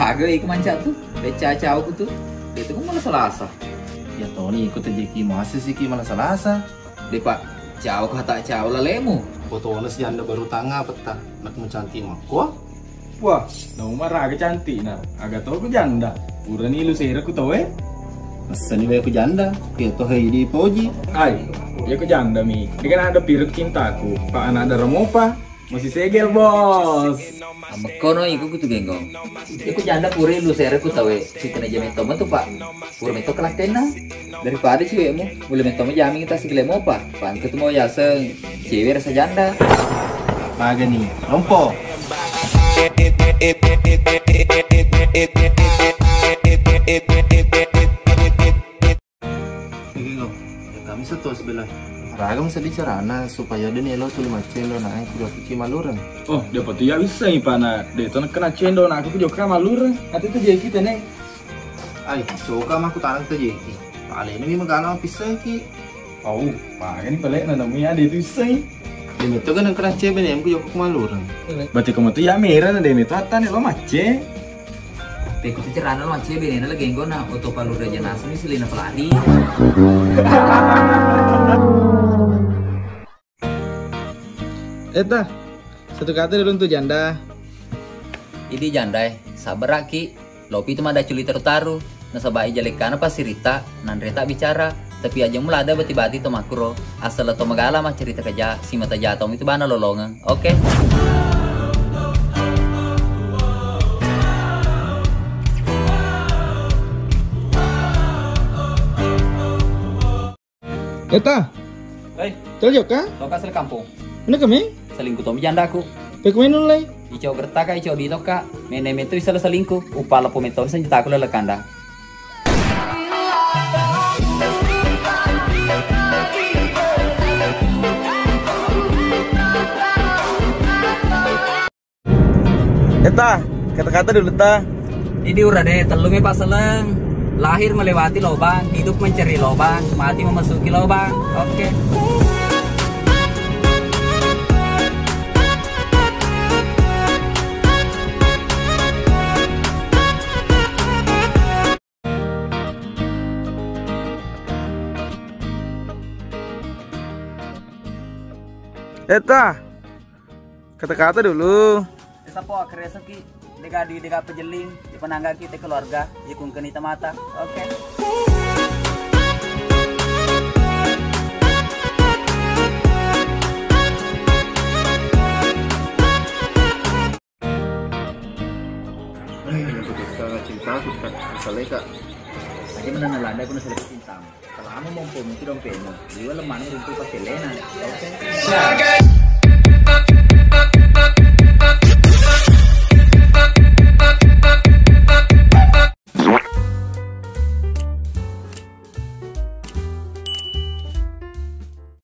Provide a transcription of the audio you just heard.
Kagak ikut manca tuh. Beca aku tuh. Itu kan malah Selasa. Ya Tony ikut aja masih sih malah Selasa. Deh Pak, jauh kata jauh lah lemu. Fotonya si janda baru tangga peta. Nak mau cantik mah. Wah, marah agak cantik nah. Agak tau aku janda. Pura nih lu sehera ku tau Masa nih aku janda. Kayak toh di poji. Ay, ya aku janda mi. Dia kan ada pirut cintaku. Pak anak ada remopa. Masih segel bos. Sama kono ikut tuh genggong. Ikut janda pura lu sehera ku tahu. Si kena jamin toma tuh Pak. Pura meto kelak tena. Daripada cewekmu, boleh meto jamin kita si kelemo Pak. Pan ketemu ya seng. Cewek rasa janda. Maga nih, lompo. Kami satu sebelah. Ragam sedih carana supaya dia nelo tuh macelo naik kuda kuci maluran. Oh, dapat ya bisa nih Pak nak. Dia tuh kena cendo nak aku juga maluran. Hati tuh jadi kita nih. Ay, suka mah aku tangan tuh jadi. Paling ini magana pisah ki. Oh, Pak ini pelik namanya dia tuh sih. Dia itu kan yang kena cebe nih, aku juga maluran. Berarti kamu tuh ya merah nah dia itu atan lo mace. Teko tuh cerana lo mace bene na lagi na auto palura jenas ini selina peladi. Eta, satu kata dulu untuk janda. Ini janda sabar aki. Lopi itu mah ada culi tertaruh. Nasabai jalekan apa sirita, nandre tak bicara. Tapi aja mula ada bati-bati to makro. Asal to magala mah cerita kerja si mata jatom itu bana lolongan. Oke. Eta, Hei, terjok kah? lo kasih kampung. Mana kami? Selingkuh to jandaku. Pekumen nulai. Ico bertaka ico di toka. Mene metu isala selingkuh. Upala pometon senjata aku lelekanda. Eta, kata-kata dulu ta. Ini udah deh, telungnya pas seleng. Lahir melewati lubang, hidup mencari lubang, mati memasuki lubang. Oke. Eta, kata-kata dulu. Sapo akhirnya seki deka pejeling di penangga kita keluarga jikung kenita mata. Oke. Cinta aku seleka. Aja menang Belanda pun selesai cinta. Kalau kamu mau itu dong penyo. Dia lemah nih untuk pas Selena. Oke.